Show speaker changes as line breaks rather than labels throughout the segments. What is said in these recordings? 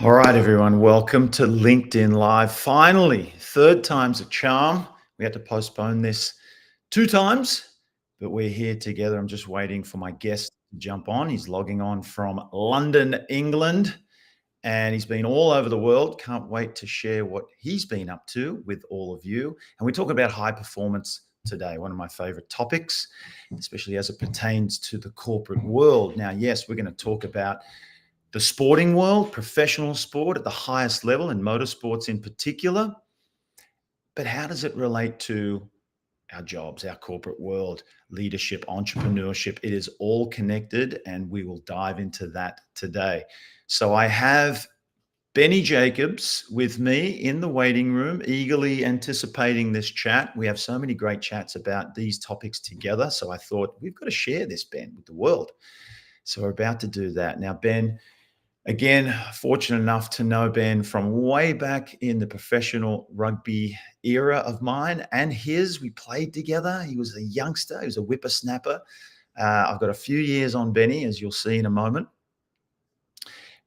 All right, everyone, welcome to LinkedIn Live. Finally, third time's a charm. We had to postpone this two times, but we're here together. I'm just waiting for my guest to jump on. He's logging on from London, England, and he's been all over the world. Can't wait to share what he's been up to with all of you. And we're talking about high performance today, one of my favorite topics, especially as it pertains to the corporate world. Now, yes, we're going to talk about the sporting world, professional sport at the highest level, and motorsports in particular. But how does it relate to our jobs, our corporate world, leadership, entrepreneurship? It is all connected, and we will dive into that today. So I have Benny Jacobs with me in the waiting room, eagerly anticipating this chat. We have so many great chats about these topics together. So I thought we've got to share this, Ben, with the world. So we're about to do that. Now, Ben, again, fortunate enough to know Ben from way back in the professional rugby era of mine and his. We played together. He was a youngster. He was a whippersnapper. I've got a few years on Benny, as you'll see in a moment.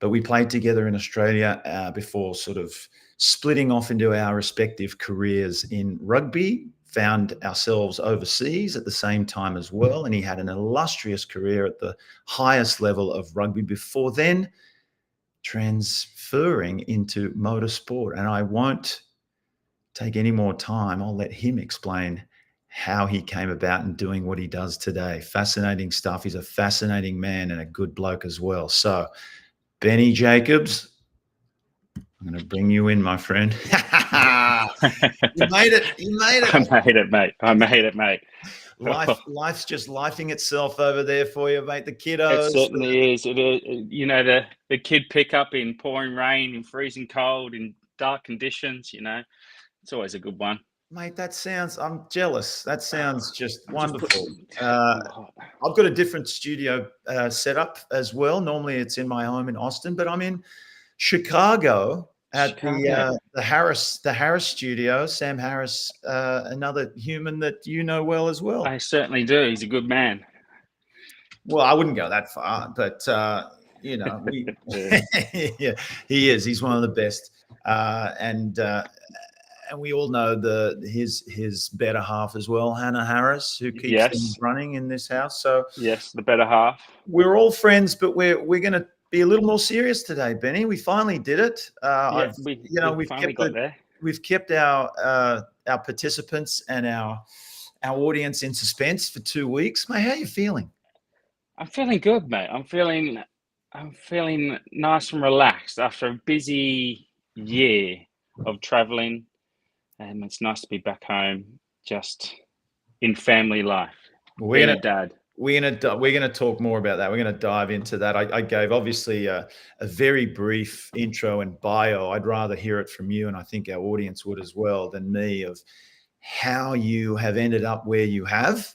But we played together in Australia before sort of splitting off into our respective careers in rugby, found ourselves overseas at the same time as well. And he had an illustrious career at the highest level of rugby before then transferring into motorsport. And I won't take any more time. I'll let him explain how he came about and doing what he does today. Fascinating stuff. He's a fascinating man and a good bloke as well. So, Benny Jacobs, I'm going to bring you in, my friend. You made it. You made it.
I made it, mate. I made it, mate.
Life's just lifing itself over there for you, mate. The kiddos.
It certainly is. It is. You know, the kid pickup in pouring rain, in freezing cold, in dark conditions. You know, it's always a good one.
Mate, I'm jealous. That sounds just wonderful. I've got a different studio setup as well. Normally it's in my home in Austin, but I'm in Chicago at the Harris studio. Sam Harris, another human that you know well as well.
I certainly do. He's a good man.
Well, I wouldn't go that far, but you know, yeah, he is. He's one of the best, and we all know his better half as well, Hannah Harris, who keeps things running in this house. So
yes, the better half.
We're all friends, but we're going to be a little more serious today, Benny. We finally did it. We've kept our participants and our audience in suspense for 2 weeks. Mate, how are you feeling?
I'm feeling good, mate. I'm feeling nice and relaxed after a busy year of traveling. And it's nice to be back home, just in family life. We're
gonna talk more about that. We're gonna dive into that. I gave obviously a very brief intro and bio. I'd rather hear it from you, and I think our audience would as well, than me, of how you have ended up where you have.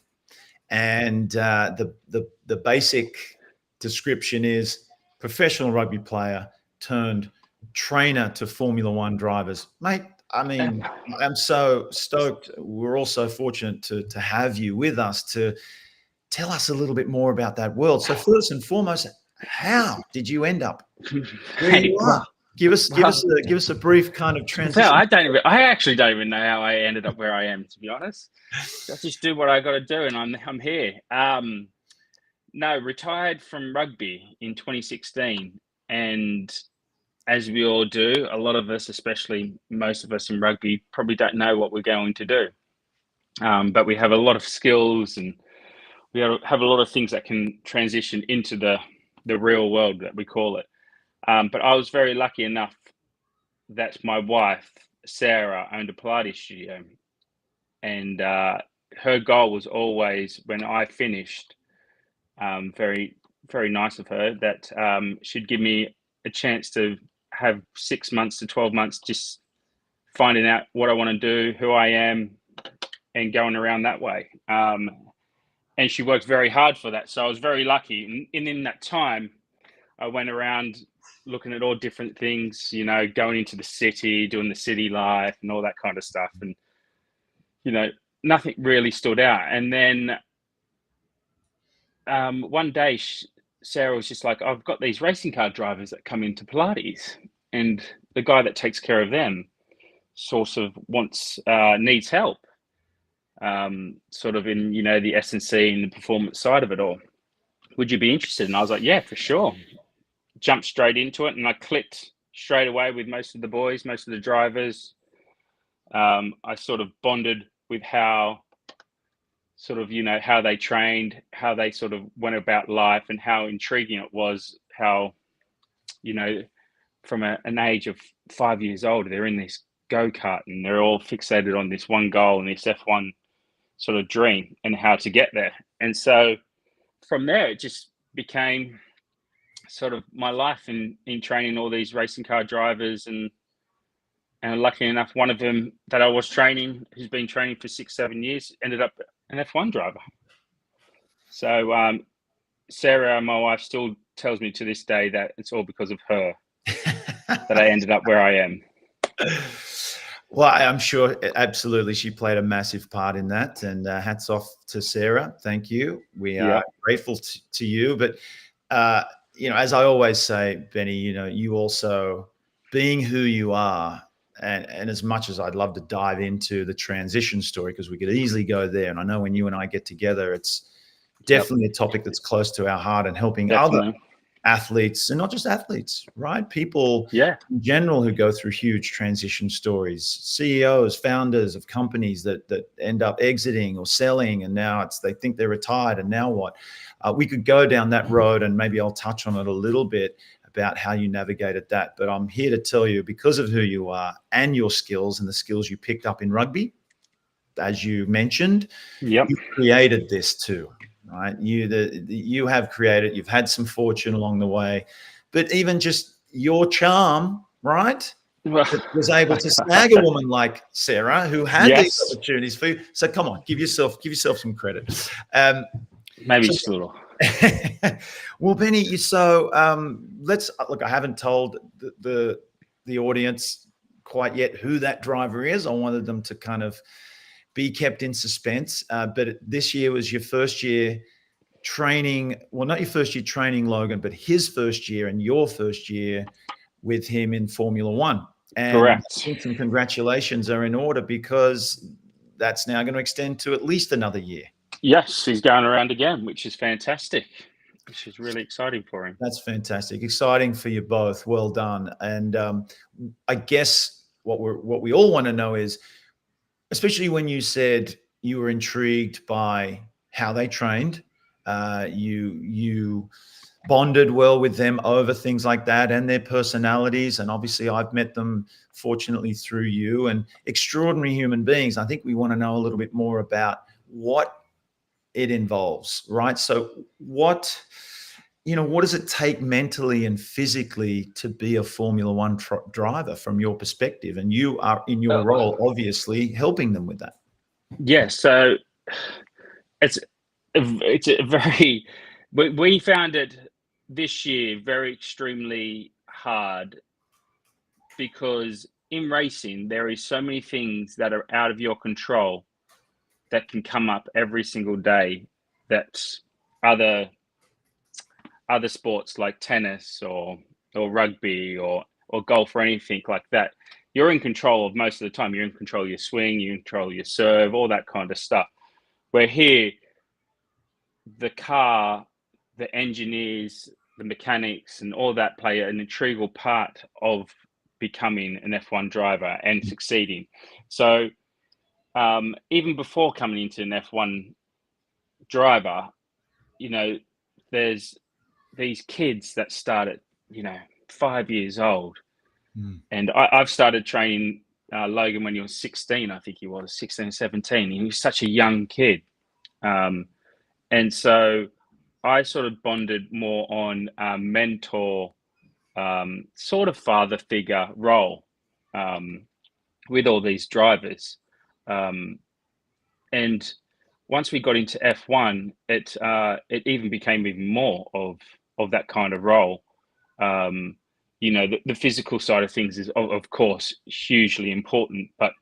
And the basic description is professional rugby player turned trainer to Formula One drivers, mate. I mean, I'm so stoked. We're also fortunate to have you with us to tell us a little bit more about that world. So first and foremost, how did you end up where you are? Give us a brief kind of transition.
I actually don't even know how I ended up where I am, to be honest. I just do what I got to do, and I'm here. No, retired from rugby in 2016, and as we all do, a lot of us, especially most of us in rugby, probably don't know what we're going to do. But we have a lot of skills, and we have a lot of things that can transition into the real world that we call it. But I was very lucky enough that my wife, Sarah, owned a Pilates studio. And her goal was always, when I finished, very, very nice of her, that she'd give me a chance to have 6 months to 12 months just finding out what I want to do, who I am, and going around that way. And she worked very hard for that. So I was very lucky. And in that time, I went around looking at all different things, you know, going into the city, doing the city life and all that kind of stuff. And, you know, nothing really stood out. And then one day, Sarah was just like, I've got these racing car drivers that come into Pilates. and the guy that takes care of them sort of needs help, sort of in, you know, the S&C and the performance side of it all. Would you be interested? And I was like, yeah, for sure. Jumped straight into it, and I clicked straight away with most of the boys, most of the drivers. I sort of bonded with how sort of, you know, how they trained, how they sort of went about life, and how intriguing it was, how, you know, from an age of 5 years old, they're in this go-kart and they're all fixated on this one goal and this F1 sort of dream and how to get there. And so from there, it just became sort of my life in training all these racing car drivers. And luckily enough, one of them that I was training, who's been training for 6-7 years, ended up an F1 driver. So Sarah, my wife, still tells me to this day that it's all because of her that I ended up where I am.
Well, I'm sure absolutely she played a massive part in that, and hats off to Sarah. Thank you. We are grateful to you. But, you know, as I always say, Benny, you know, you also being who you are, and as much as I'd love to dive into the transition story, because we could easily go there. And I know when you and I get together, it's definitely a topic that's close to our heart, and helping other athletes, and not just athletes, right? People in general who go through huge transition stories, CEOs, founders of companies that end up exiting or selling, and now they think they're retired, and now what? We could go down that road, and maybe I'll touch on it a little bit about how you navigated that. But I'm here to tell you, because of who you are and your skills and the skills you picked up in rugby, as you mentioned, you created this too. Right, you have created. You've had some fortune along the way, but even just your charm, right, was able to snag a woman like Sarah, who had these opportunities for you. So come on, give yourself some credit.
Maybe just a little.
Well, Benny, so let's look. I haven't told the audience quite yet who that driver is. I wanted them to kind of be kept in suspense. But this year was your first year training. Well, not your first year training Logan, but his first year and your first year with him in Formula One. And
correct.
I think some congratulations are in order, because that's now going to extend to at least another year.
Yes, he's going around again, which is fantastic. Which is really exciting for him.
That's fantastic. Exciting for you both. Well done. And I guess what we all want to know is, especially when you said you were intrigued by how they trained, you bonded well with them over things like that and their personalities. And obviously I've met them, fortunately, through you, and extraordinary human beings. I think we want to know a little bit more about what it involves, right? So what does it take mentally and physically to be a Formula One driver from your perspective? And you are, in your role, obviously helping them with that.
Yeah, so it's a very, we found it this year very extremely hard, because in racing there is so many things that are out of your control that can come up every single day, that other sports like tennis or rugby or golf or anything like that, you're in control of most of the time. You're in control of your swing, you control your serve, all that kind of stuff. Where here, the car, the engineers, the mechanics, and all that play an integral part of becoming an F1 driver and succeeding. So even before coming into an F1 driver, there's these kids that start at 5 years old, and I've started training Logan when he was 16. I think he was 16 or 17. He was such a young kid, and so I sort of bonded more on mentor, sort of father figure role with all these drivers, and once we got into F1, it even became even more of that kind of role. The physical side of things is of course hugely important, but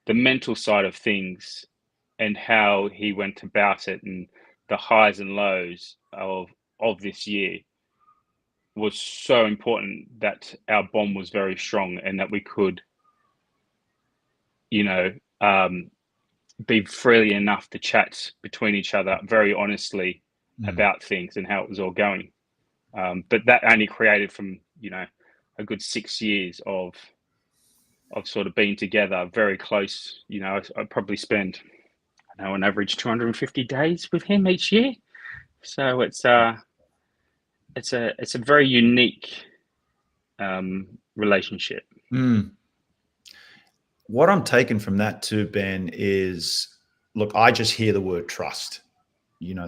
the mental side of things and how he went about it and the highs and lows of this year was so important that our bond was very strong and that we could, you know, be freely enough to chat between each other very honestly
Mm.
about things and how it was all going. But that only created from, a good 6 years of sort of being together, very close. I probably spend, I don't know, on average 250 days with him each year. So it's a very unique relationship.
Mm. What I'm taking from that too, Ben, is look, I just hear the word trust,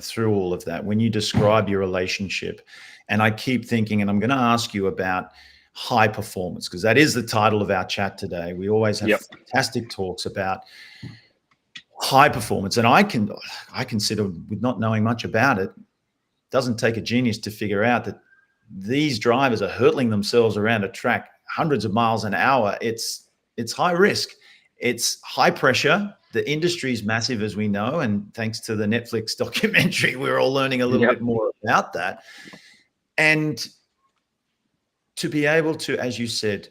through all of that. When you describe your relationship, and I keep thinking, and I'm going to ask you about high performance, because that is the title of our chat today. We always have
Yep.
fantastic talks about high performance. And I consider, with not knowing much about it, doesn't take a genius to figure out that these drivers are hurtling themselves around a track hundreds of miles an hour. It's high risk. It's high pressure. The industry is massive, as we know, and thanks to the Netflix documentary, we're all learning a little
Yep.
bit more about that. And to be able to, as you said,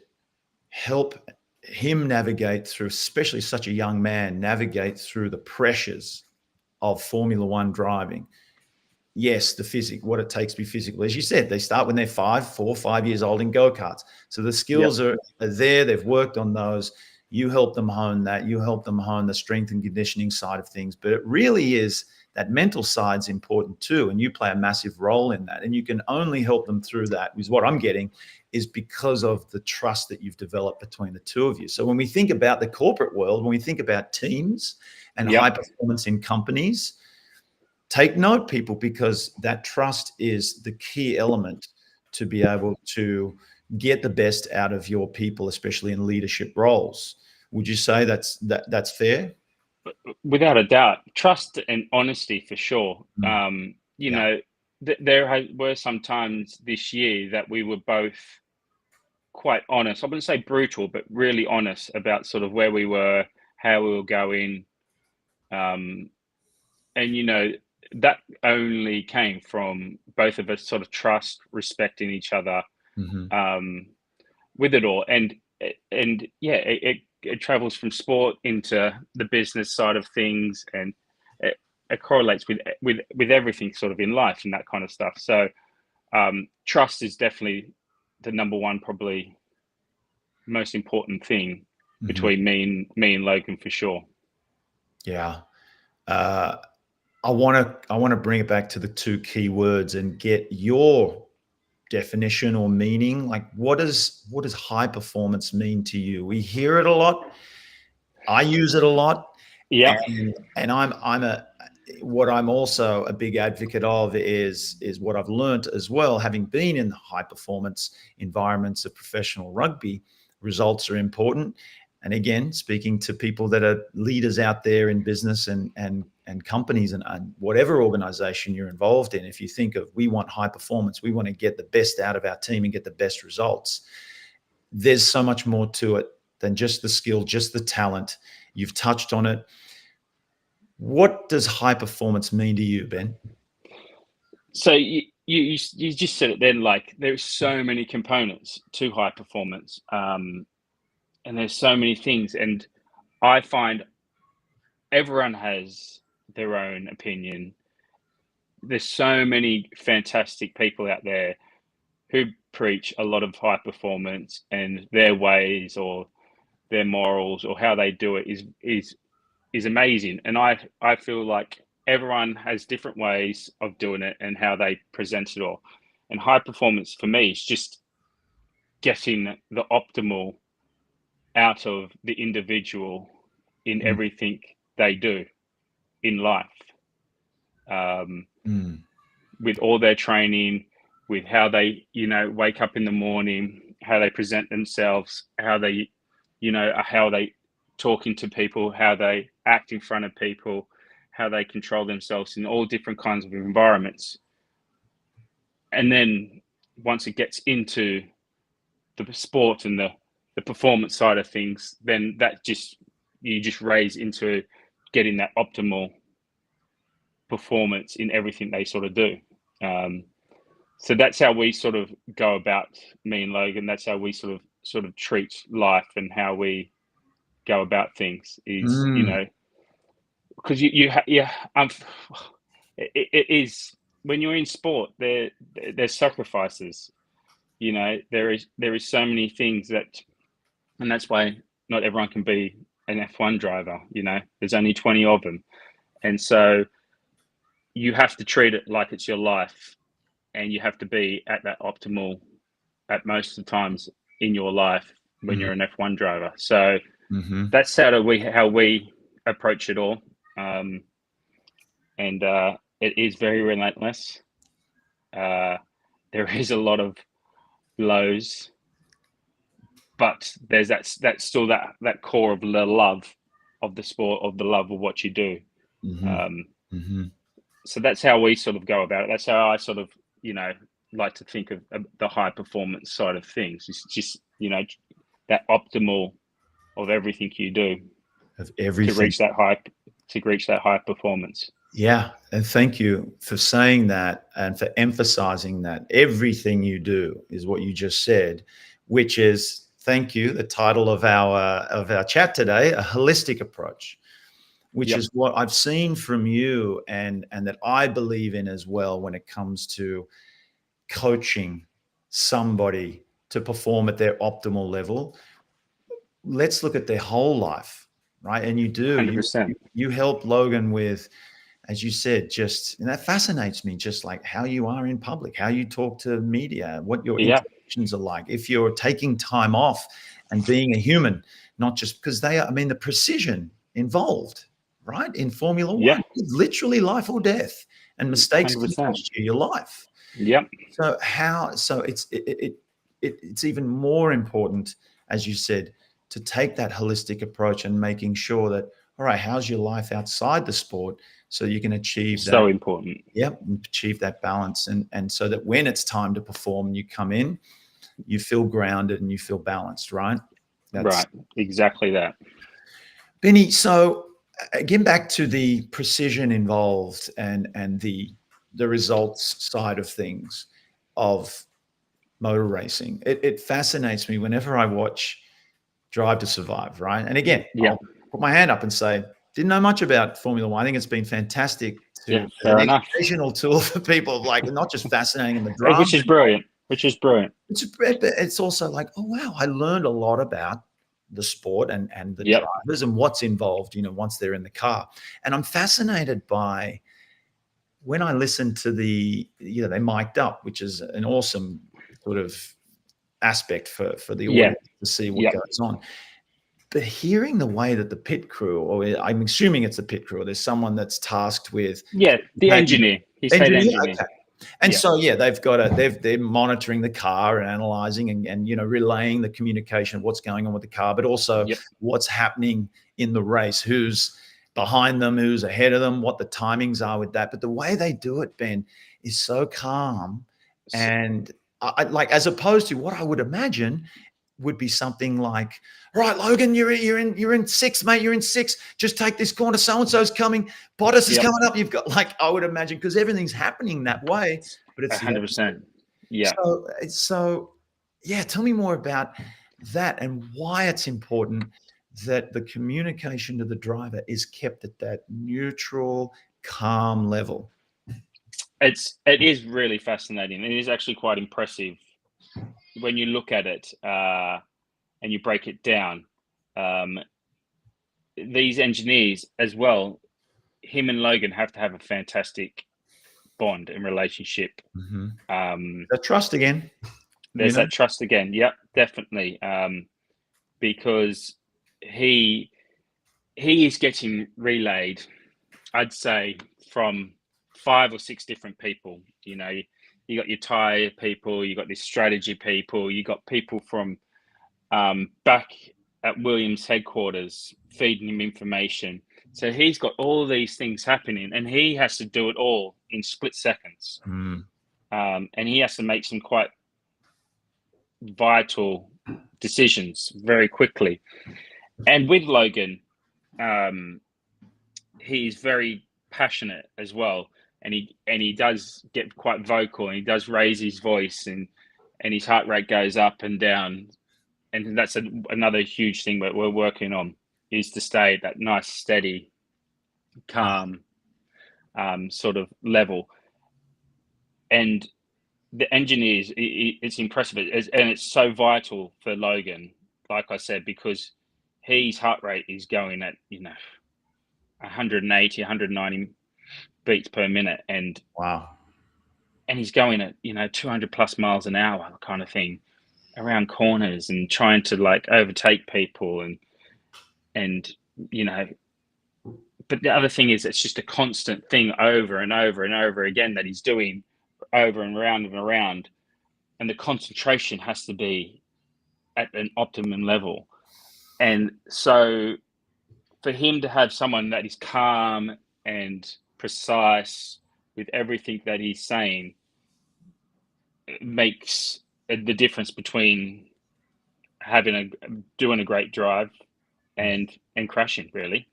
help him navigate through, especially such a young man, navigate through the pressures of Formula One driving. Yes, the physics, what it takes to be physical. As you said, they start when they're 5 years old in go-karts. So the
Yep.
skills are there. They've worked on those. You help them hone that. You help them hone the strength and conditioning side of things. But it really is that mental side's important too. And you play a massive role in that. And you can only help them through that, is what I'm getting, is because of the trust that you've developed between the two of you. So when we think about the corporate world, when we think about teams and
Yep.
high performance in companies, take note, people, because that trust is the key element to be able to get the best out of your people, especially in leadership roles. Would you say that's fair?
Without a doubt, trust and honesty for sure.
Mm. Yeah.
There were some times this year that we were both quite honest. I wouldn't say brutal, but really honest about sort of where we were, how we were going. Um, and, that only came from both of us sort of trust, respecting each other,
Mm-hmm.
um, with it all. And yeah, it travels from sport into the business side of things, and it correlates with everything sort of in life and that kind of stuff. So trust is definitely the number one, probably most important thing
Mm-hmm.
between me and Logan for sure.
Yeah. Uh, I want to bring it back to the two key words and get your definition or meaning. Like, what does high performance mean to you? We hear it a lot. I use it a lot.
Yeah.
And what I'm also a big advocate of is what I've learned as well, having been in high performance environments of professional rugby. Results are important. And again, speaking to people that are leaders out there in business and companies and whatever organization you're involved in, if you think of, we want high performance, we want to get the best out of our team and get the best results. There's so much more to it than just the skill, just the talent. You've touched on it. What does high performance mean to you, Ben?
So you just said it then. Like, there's so many components to high performance, and there's so many things, and I find everyone has their own opinion. There's so many fantastic people out there who preach a lot of high performance, and their ways or their morals or how they do it is amazing. And I feel like everyone has different ways of doing it and how they present it all. And high performance for me is just getting the optimal out of the individual in
Mm,
everything they do in life, um,
mm,
with all their training, with how they, wake up in the morning, how they present themselves, how they talking to people, how they act in front of people, how they control themselves in all different kinds of environments. And then once it gets into the sport and the performance side of things, then you just raise into getting that optimal performance in everything they sort of do. Um, So that's how we sort of go about, me and Logan. That's how we sort of treat life and how we go about things. Is
Mm,
because it is, when you're in sport, there's sacrifices. There is so many things and that's why not everyone can be an F1 driver. There's only 20 of them, and so you have to treat it like it's your life, and you have to be at that optimal at most of the times in your life when
mhm,
you're an F1 driver. So
mhm.
that's how we approach it all, and it is very relentless. Uh, there is a lot of lows, but there's that's still that core of the love of the sport, of the love of what you do.
Mhm,
Um,
mhm.
so that's how we sort of go about it. That's how I sort of, like to think of the high performance side of things. It's just, that optimal of everything you do
Of
to
everything.
reach that high performance.
Yeah, and thank you for saying that and for emphasizing that everything you do is what you just said, which is, thank you, the title of our chat today, a holistic approach, which
Yep,
is what I've seen from you and that I believe in as well when it comes to coaching somebody to perform at their optimal level. Let's look at their whole life, right? And you do, you
100%.
you help Logan with, as you said, just, and that fascinates me, just like how you are in public, how you talk to media, what your
Yeah,
interactions are like. If you're taking time off and being a human, not just because they are, I mean, the precision involved, right? In Formula
yeah,
One, it's literally life or death, and mistakes can
100%.
cost you your life.
Yep,
So it's even more important, as you said, to take that holistic approach and making sure that, all right, how's your life outside the sport so you can achieve that.
so important.
Yep, achieve that balance, and so that when it's time to perform and you come in, you feel grounded and you feel balanced, right? That's
Right, exactly that.
Benny. So again, back to the precision involved and the results side of things of motor racing. It fascinates me whenever I watch Drive to Survive, right? And again,
Yeah,
I'll put my hand up and say, didn't know much about Formula One. I think it's been fantastic
yeah,
to as an
fair enough.
educational tool for people, like not just fascinating in the drama.
Which is brilliant. Which is brilliant.
It's also like, oh wow, I learned a lot about the sport and the
Yep.
drivers and what's involved, once they're in the car. And I'm fascinated by when I listen to they mic'd up, which is an awesome sort of aspect for the
Yeah.
audience to see what
Yep.
goes on. But hearing the way that the pit crew, or I'm assuming it's the pit crew, or there's someone that's tasked with
Yeah. The engineer. He's head
engineer.
engineer.
Okay. And
Yeah.
so, yeah, they're monitoring the car and analyzing and relaying the communication of what's going on with the car, but also
Yep.
what's happening in the race, who's behind them, who's ahead of them, what the timings are with that. But the way they do it, Ben, is so calm and like, as opposed to what I would imagine would be something like, right, Logan, you're in six, mate. You're in six. Just take this corner. So and so's coming. Bottas is
Yep.
coming up. You've got, like, I would imagine, because everything's happening that way, but it's the
100%.
opposite.
Yeah.
So yeah. Tell me more about that and why it's important that the communication to the driver is kept at that neutral, calm level.
It is really fascinating. It is actually quite impressive when you look at it, and you break it down. Um, these engineers as well, him and Logan have to have a fantastic bond and relationship.
Mhm.
Um,
The trust again. You
there's
know.
that trust again. Yep, definitely. Because he he is getting relayed, I'd say, from 5 or 6 different people. You got your tire people, you got this strategy people, you got people from back at Williams headquarters feeding him information. So he's got all these things happening, and he has to do it all in split seconds.
Mm.
And he has to make some quite vital decisions very quickly. And with Logan, he's very passionate as well. and he does get quite vocal, and he does raise his voice, and his heart rate goes up and down. And that's another huge thing that we're working on, is to stay at that nice, steady, calm sort of level. And the engineers, it's impressive, and it's so vital for Logan, like I said, because his heart rate is going at 180, 190 beats per minute, and
Wow.
he's going at 200 plus miles an hour kind of thing around corners, and trying to like overtake people, and but the other thing is, it's just a constant thing over and over and over again that he's doing over and around and around, and the concentration has to be at an optimum level. And so for him to have someone that is calm and precise with everything that he's saying, makes the difference between doing a great drive and crashing, really,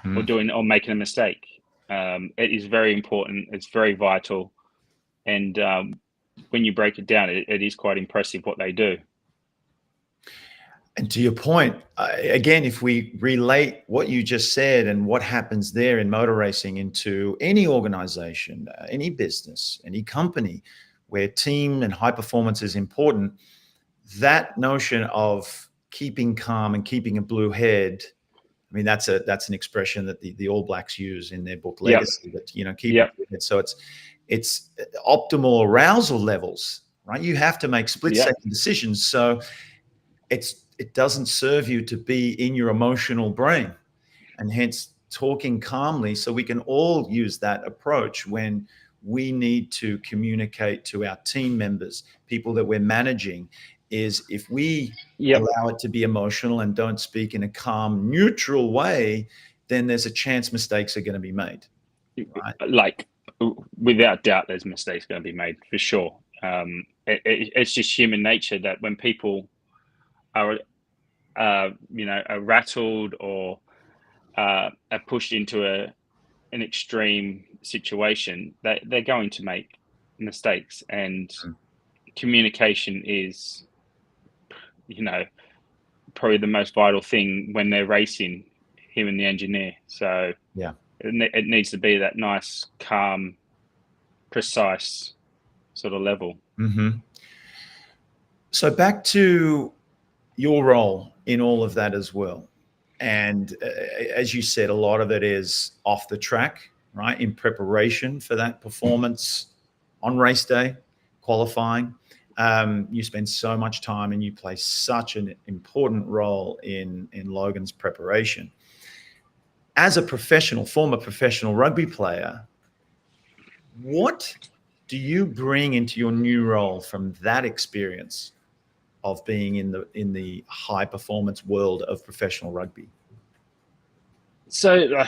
or making a mistake. It is very important. It's very vital. And when you break it down, it is quite impressive what they do.
And to your point, again, if we relate what you just said and what happens there in motor racing into any organization, any business, any company where team and high performance is important, that notion of keeping calm and keeping a blue head, I mean, that's an expression that the All Blacks use in their book Legacy. That keep it. So it's optimal arousal levels, right? You have to make split second decisions. So it doesn't serve you to be in your emotional brain, and hence talking calmly. So we can all use that approach when we need to communicate to our team members, people that we're managing. Is if we allow it to be emotional and don't speak in a calm, neutral way, then there's a chance mistakes are going to be made. Right?
Like, without doubt, there's mistakes going to be made for sure. It's just human nature that when people are, are rattled or are pushed into an extreme situation, they're going to make mistakes, and communication is probably the most vital thing when they're racing, him and the engineer. So it needs to be that nice, calm, precise sort of level.
So back to your role in all of that as well. And as you said, a lot of it is off the track, right? In preparation for that performance on race day, qualifying. You spend so much time and you play such an important role in Logan's preparation. As a former professional rugby player, what do you bring into your new role from that experience of being in the high performance world of professional rugby?
So,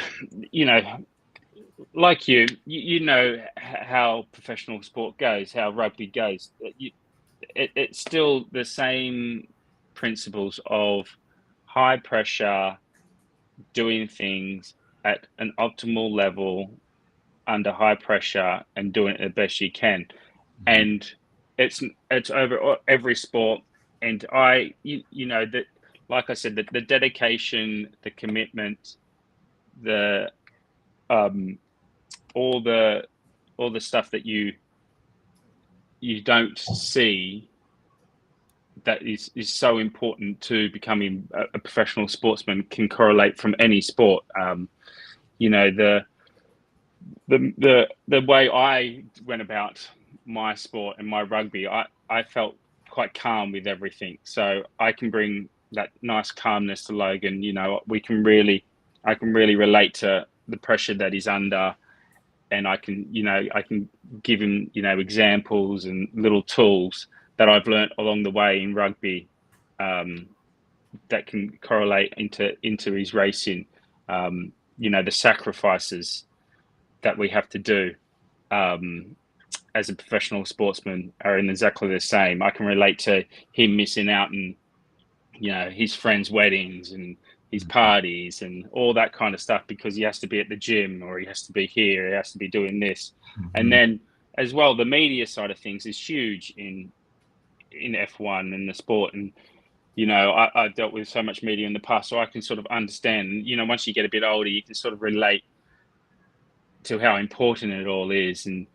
like you know how professional sport goes, how rugby goes. It's still the same principles of high pressure, doing things at an optimal level under high pressure, and doing it the best you can. And it's over every sport. And that, like I said, the dedication, the commitment, the all the stuff that you don't see, that is so important to becoming a professional sportsman, can correlate from any sport. The way I went about my sport and my rugby, I felt quite calm with everything. So I can bring that nice calmness to Logan. I can really relate to the pressure that he's under, and I can give him, examples and little tools that I've learnt along the way in rugby, that can correlate into his racing. The sacrifices that we have to do as a professional sportsman are exactly the same. I can relate to him missing out on, his friends' weddings and his parties and all that kind of stuff because he has to be at the gym or he has to be here, he has to be doing this. And then as well, the media side of things is huge in F1 and the sport. And, you know, I've dealt with so much media in the past, so I can sort of understand, you know, once you get a bit older, you can sort of relate to how important it all is and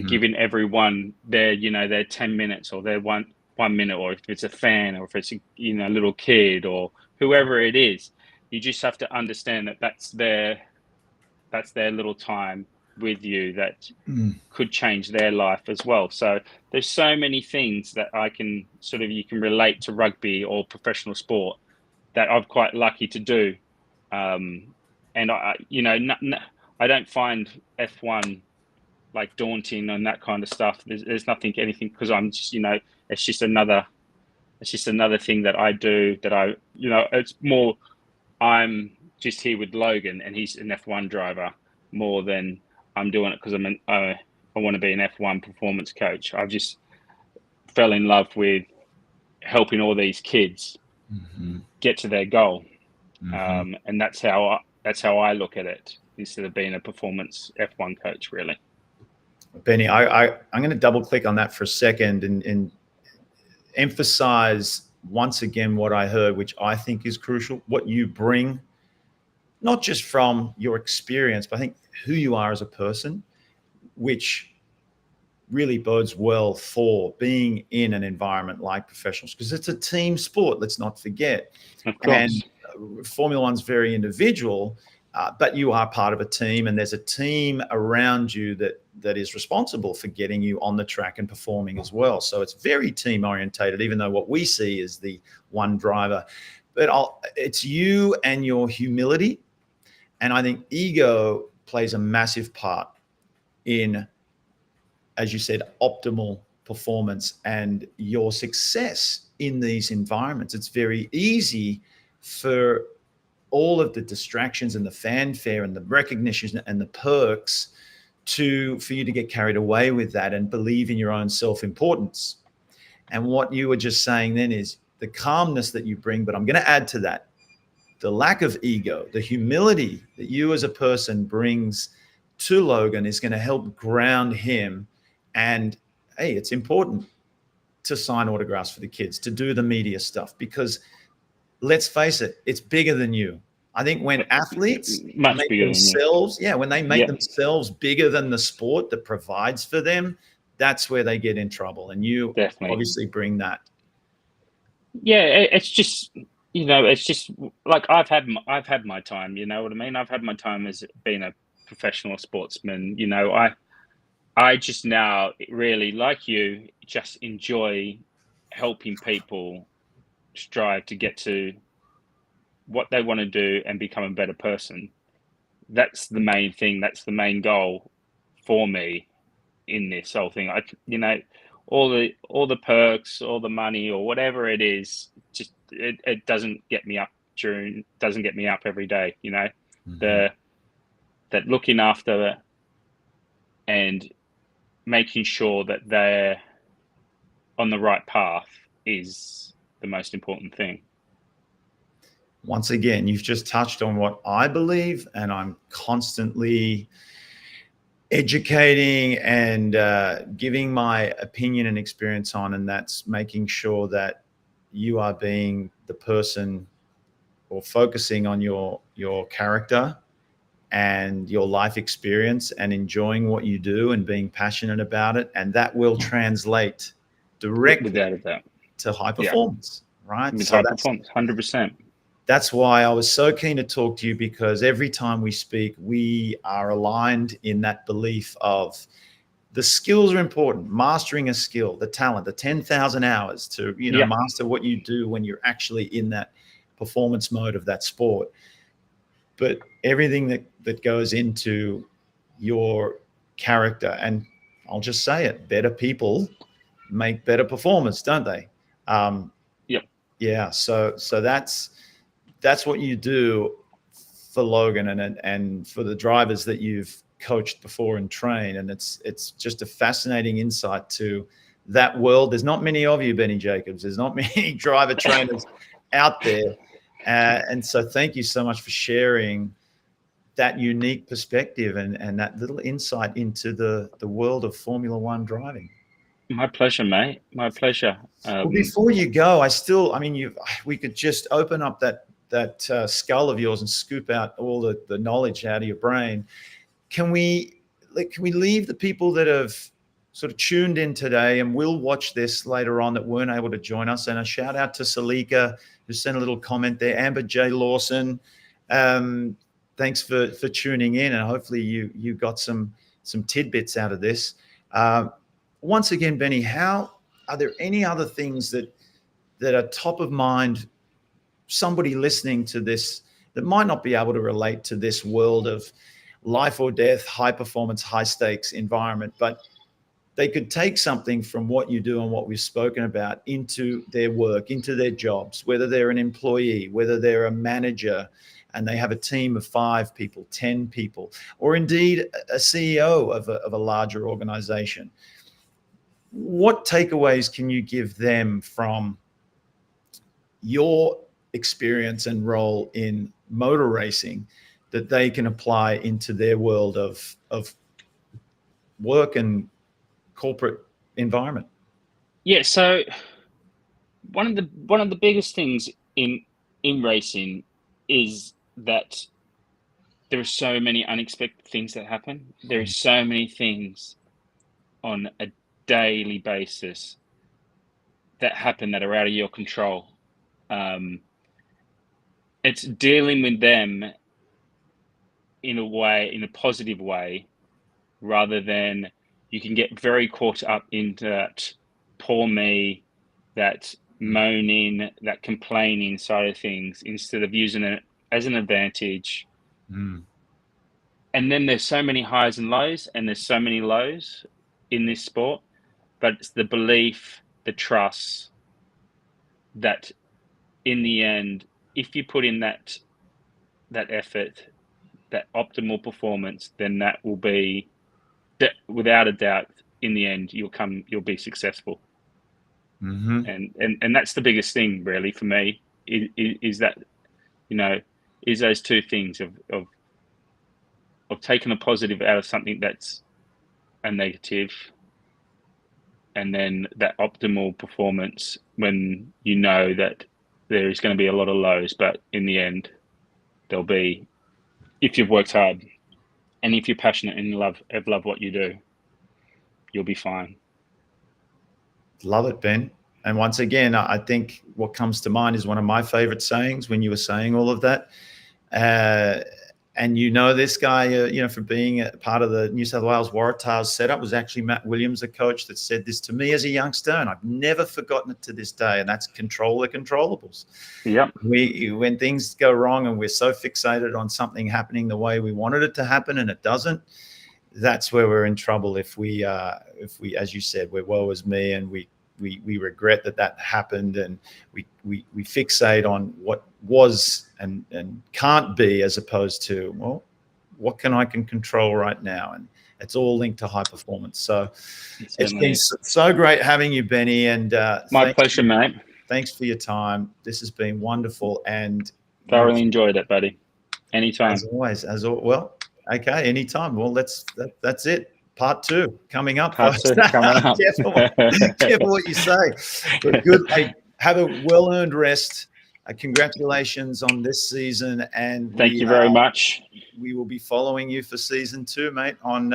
giving everyone their, you know, their 10 minutes or their one minute, or if it's a fan or if it's a, you know, little kid or whoever it is, you just have to understand that that's their little time with you that could change their life as well. So there's so many things that I can sort of, you can relate to rugby or professional sport that I'm quite lucky to do. And I, you know, I don't find F1 like daunting and that kind of stuff. There's nothing, anything, because I'm just, you know, it's just another thing that I do that I, you know, it's more, I'm just here with Logan and he's an F1 driver more than I'm doing it because I want to be an F1 performance coach. I've just fell in love with helping all these kids get to their goal. And that's how I look at it instead of being a performance F1 coach, really.
Benny, I'm going to double click on that for a second and emphasize once again what I heard, which I think is crucial, what you bring, not just from your experience, but I think who you are as a person, which really bodes well for being in an environment like professionals, because it's a team sport, let's not forget.
Of course.
And Formula One's very individual, but you are part of a team, and there's a team around you that is responsible for getting you on the track and performing as well. So it's very team orientated, even though what we see is the one driver. But it's you and your humility. And I think ego plays a massive part in, as you said, optimal performance and your success in these environments. It's very easy for all of the distractions and the fanfare and the recognition and the perks for you to get carried away with that and believe in your own self-importance. And what you were just saying then is the calmness that you bring, but I'm going to add to that, the lack of ego, the humility that you as a person brings to Logan is going to help ground him. And hey, it's important to sign autographs for the kids, to do the media stuff, because let's face it, it's bigger than you. I think when athletes make themselves, when they make themselves bigger than the sport that provides for them, that's where they get in trouble. And you obviously bring that.
Yeah, it's just, you know, it's just like I've had my time. You know what I mean? I've had my time as being a professional sportsman. You know, I just now really, like you, just enjoy helping people strive to get to what they want to do and become a better person. That's the main thing. That's the main goal for me in this whole thing. You know, all the perks, all the money, or whatever it is, just it doesn't get me up every day. You know, that looking after and making sure that they're on the right path is the most important thing.
Once again, you've just touched on what I believe, and I'm constantly educating and giving my opinion and experience on, and that's making sure that you are being the person or focusing on your character and your life experience and enjoying what you do and being passionate about it. And that will translate directly to high performance, right?
So high performance, 100%.
That's why I was so keen to talk to you, because every time we speak, we are aligned in that belief of the skills are important, mastering a skill, the talent, the 10,000 hours to, master what you do when you're actually in that performance mode of that sport. But everything that goes into your character, and I'll just say it, better people make better performance, don't they? Yeah. So that's what you do for Logan and for the drivers that you've coached before and trained. And it's just a fascinating insight to that world. There's not many of you, Benny Jacobs. There's not many driver trainers out there. And so thank you so much for sharing that unique perspective and that little insight into the world of Formula One driving.
My pleasure, mate. My pleasure.
Well, before you go, we could just open up that skull of yours and scoop out all the knowledge out of your brain. Can we leave the people that have sort of tuned in today and will watch this later on that weren't able to join us? And a shout out to Salika, who sent a little comment there. Amber J. Lawson, thanks for tuning in, and hopefully you got some tidbits out of this. Once again, Benny, are there any other things that are top of mind, somebody listening to this that might not be able to relate to this world of life or death, high performance, high stakes environment, but they could take something from what you do and what we've spoken about into their work, into their jobs, whether they're an employee, whether they're a manager and they have a team of 5 people, 10 people, or indeed a CEO of a larger organization? What takeaways can you give them from your experience and role in motor racing that they can apply into their world of work and corporate environment?
Yeah, so one of the biggest things in racing is that there are so many unexpected things that happen. There are so many things on a daily basis that happen that are out of your control. It's dealing with them in a positive way, rather than you can get very caught up into that poor me, that moaning, that complaining side of things, instead of using it as an advantage. And then there's so many highs and lows, and there's so many lows in this sport, but it's the belief, the trust that in the end, if you put in that effort, that optimal performance, then that will be, that without a doubt, in the end, you'll be successful. And that's the biggest thing really for me, is that, is those two things of taking a positive out of something that's a negative, and then that optimal performance when you know that there is going to be a lot of lows, but in the end, there'll be, if you've worked hard and if you're passionate and love what you do, you'll be fine.
Love it, Ben. And once again, I think what comes to mind is one of my favorite sayings when you were saying all of that. And this guy, for being a part of the New South Wales Waratahs setup, was actually Matt Williams, the coach, that said this to me as a youngster, and I've never forgotten it to this day, and that's control the controllables.
Yep.
When things go wrong and we're so fixated on something happening the way we wanted it to happen and it doesn't, that's where we're in trouble. If we, as you said, we're woe is me, and we regret that happened, and we fixate on what was and can't be, as opposed to, well, what can I control right now? And it's all linked to high performance. So it's been so great having you, Benny. And
my pleasure, mate.
Thanks for your time. This has been wonderful, and
thoroughly enjoyed it, buddy. Anytime.
As always. Well, okay, anytime. Well, that's it. Part 2 coming up.
Part 2 coming up.
Careful what you say. But good. Hey, have a well-earned rest. Congratulations on this season, and
thank you very much.
We will be following you for season 2, mate, on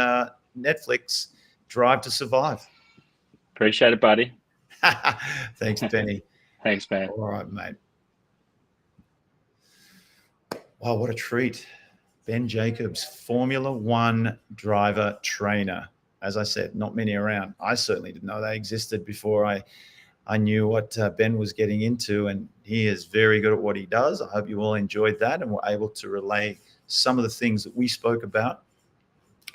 Netflix. Drive to Survive.
Appreciate it, buddy.
Thanks, Benny.
Thanks, man.
All right, mate. Wow, what a treat. Ben Jacobs, Formula One driver trainer. As I said, not many around. I certainly didn't know they existed before I knew what Ben was getting into, and he is very good at what he does. I hope you all enjoyed that and were able to relay some of the things that we spoke about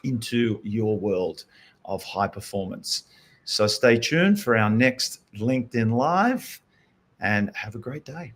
into your world of high performance. So stay tuned for our next LinkedIn Live, and have a great day.